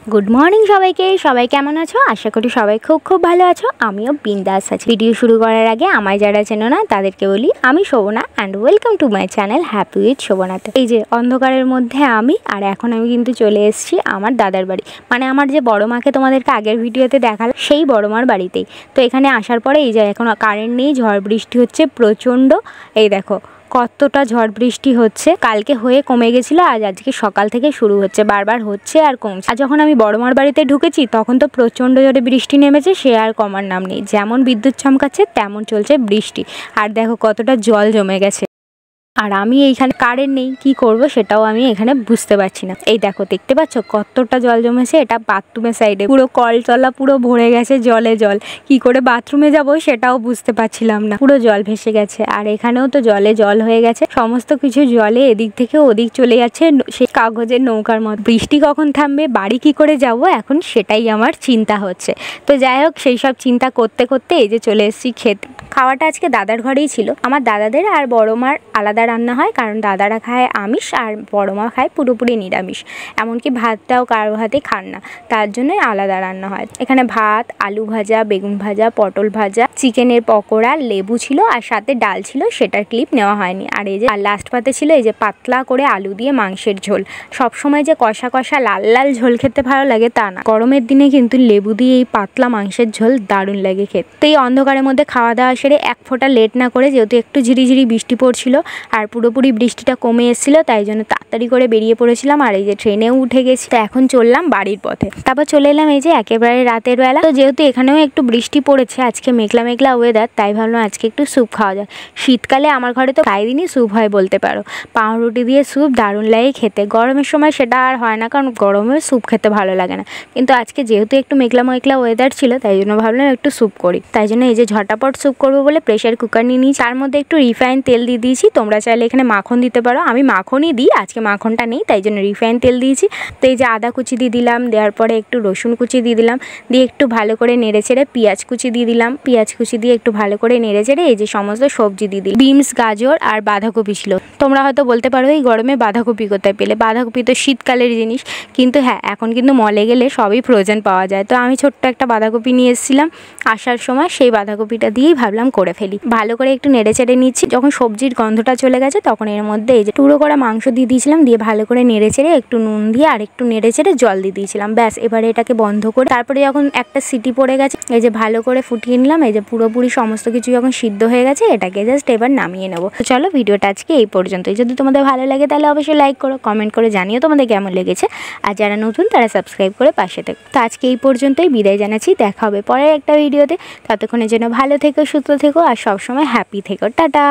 Good morning सबाई केमन आछो आशा करी सबाई खूब खूब भालो आछो आमिओ बिंदास आछि। भिडियो शुरू करार आगे आमाय जारा चेनो ना तादेरके बोली आमी Shobhana and welcome to my channel happy with शोभनाते। এই যে অন্ধকারের মধ্যে আমি আর এখন আমি কিন্তু চলে এসেছি আমার দাদার বাড়ি, মানে আমার যে বড় মাকে তোমাদেরকে আগের ভিডিওতে দেখালাম সেই বড় মার বাড়িতেই। তো এখানে আসার পরে এই যে এখন কারেন্ট নেই, ঝড় বৃষ্টি হচ্ছে প্রচণ্ড। এই দেখো কতটা ঝড় বৃষ্টি হচ্ছে, কালকে হয়ে কমে গেছিলো, আজকে সকাল থেকে শুরু হচ্ছে, বারবার হচ্ছে আর কমছে। আর যখন আমি বড়মার বাড়িতে ঢুকেছি তখন তো প্রচণ্ড জোরে বৃষ্টি নেমেছে, সে আর কমার নাম নেই, যেমন বিদ্যুৎ চমকাচ্ছে তেমন চলছে বৃষ্টি। আর দেখো কতটা জল জমে গেছে, আর আমি এইখানে কারেন্ট নেই, কি করব সেটাও আমি এখানে বুঝতে পারছি না। এই দেখো দেখতে পাচ্ছ কতটা জল জমেছে, এটা বাথরুমের সাইডে, পুরো কলতলা পুরো ভরে গেছে জলে জল। কি করে বাথরুমে যাব সেটাও বুঝতে পারছিলাম না, পুরো জল ভেসে গেছে। আর এখানেও তো জলে জল হয়ে গেছে, সমস্ত কিছু জলে এদিক থেকে ওদিক চলে যাচ্ছে সেই কাগজের নৌকার মতো। বৃষ্টি কখন থামবে, বাড়ি কি করে যাব এখন সেটাই আমার চিন্তা হচ্ছে। তো যাই হোক, সেই সব চিন্তা করতে করতে এই যে চলে এসেছি খেতে। খাওয়াটা আজকে দাদার ঘরেই ছিল, আমার দাদাদের আর বড় মার আলাদা রান্না হয়, কারণ দাদারা খায় আমিষ আর বড় মা খায় পুরোপুরি নিরামিষ, এমনকি ভাতটাও কারো হাতে খান না, তার জন্যই আলাদা রান্না হয়। এখানে ভাত, আলু ভাজা, বেগুন ভাজা, পটল ভাজা, চিকেনের পকোড়া, লেবু ছিল আর সাথে ডাল ছিল, সেটার ক্লিপ নেওয়া হয়নি। আর এই যে লাস্ট পাতে ছিল এই যে পাতলা করে আলু দিয়ে মাংসের ঝোল। সবসময় যে কষা কষা লাল লাল ঝোল খেতে ভালো লাগে তা না, গরমের দিনে কিন্তু লেবু দিয়ে এই পাতলা মাংসের ঝোল দারুণ লাগে খেতে। তো এই অন্ধকারের মধ্যে খাওয়া দাওয়া সেরে এক ফোঁটা লেট না করে, যেহেতু একটু ঝিরিঝিরি বৃষ্টি পড়ছিল আর পুরোপুরি বৃষ্টিটা কমে এসেছিলো, তাই জন্য তাড়াতাড়ি করে বেরিয়ে পড়েছিলাম। আর এই যে ট্রেনেও উঠে গেছি, তো এখন চললাম বাড়ির পথে। তারপর চলে এলাম এই যে একেবারে রাতের বেলা। তো যেহেতু এখানেও একটু বৃষ্টি পড়েছে, আজকে মেঘলা মেঘলা ওয়েদার, তাই ভাবলাম আজকে একটু স্যুপ খাওয়া যায়। শীতকালে আমার ঘরে তো প্রায় দিনই স্যুপ হয় বলতে পারো, পাউরুটি দিয়ে স্যুপ দারুণ লাগে খেতে। গরমের সময় সেটা আর হয় না, কারণ গরমে স্যুপ খেতে ভালো লাগে না, কিন্তু আজকে যেহেতু একটু মেঘলা মেঘলা ওয়েদার ছিল, তাই জন্য ভাবলাম একটু স্যুপ করি। তাই জন্য এই যে ঝটাপট স্যুপ করবো বলে প্রেশার কুকার নিয়ে নিয়েছি, তার মধ্যে একটু রিফাইন তেল দিয়ে দিয়েছি। তোমরা চাইলে এখানে মাখন দিতে পারো, আমি মাখনই দিই, আজকে মাখনটা নেই তাই জন্য রিফাইন তেল দিয়েছি। তো এই যে আদা কুচি দিয়ে দিলাম, দেওয়ার পরে একটু রসুন কুচি দিয়ে দিলাম, দিয়ে একটু ভালো করে নেড়ে চেড়ে পেঁয়াজ কুচি দিয়ে দিলাম, পেঁয়াজ কুচি দিয়ে একটু ভালো করে নেড়ে চেড়ে এই যে সমস্ত সবজি দিয়ে দিই, বিনস, গাজর আর বাঁধাকপি ছিল। তোমরা হয়তো বলতে পারো এই গরমে বাঁধাকপি কোথায় পেলে, বাঁধাকপি তো শীতকালের জিনিস, কিন্তু হ্যাঁ এখন কিন্তু মলে গেলে সবই ফ্রোজেন পাওয়া যায়। তো আমি ছোট্ট একটা বাঁধাকপি নিয়ে এসেছিলাম আসার সময়, সেই বাঁধাকপিটা দিয়েই ভাবলাম করে ফেলি। ভালো করে একটু নেড়ে চেড়ে নিচ্ছি, যখন সবজির গন্ধটা চলে গেছে তখন এর মধ্যে এই যে টুকরো করা মাংস দিয়ে দিয়েছিলাম, দিয়ে ভালো করে নেড়ে চেড়ে একটু নুন দিয়ে আর একটু নেড়ে চেড়ে জল দিয়ে দিয়েছিলাম। ব্যাস, এবারে এটাকে বন্ধ করে তারপরে যখন একটা সিটি পড়ে গেছে এই যে ভালো করে ফুটিয়ে নিলাম। এই যে পুরোপুরি সমস্ত কিছু যখন সিদ্ধ হয়ে গেছে, এটাকে জাস্ট এবার নামিয়ে নেবো। তো চলো, ভিডিওটা আজকে এই পর্যন্তই। যদি তোমাদের ভালো লাগে তাহলে অবশ্যই লাইক করো, কমেন্ট করে জানিও তোমাদের কেমন লেগেছে, আর যারা নতুন তারা সাবস্ক্রাইব করে পাশে থেকো। তো আজকে এই পর্যন্তই, বিদায় জানাচ্ছি, দেখা হবে পরের একটা ভিডিওতে। ততক্ষণের জন্য ভালো থেকো, সুস্থ থেকো আর সবসময় হ্যাপি থেকো। টাটা।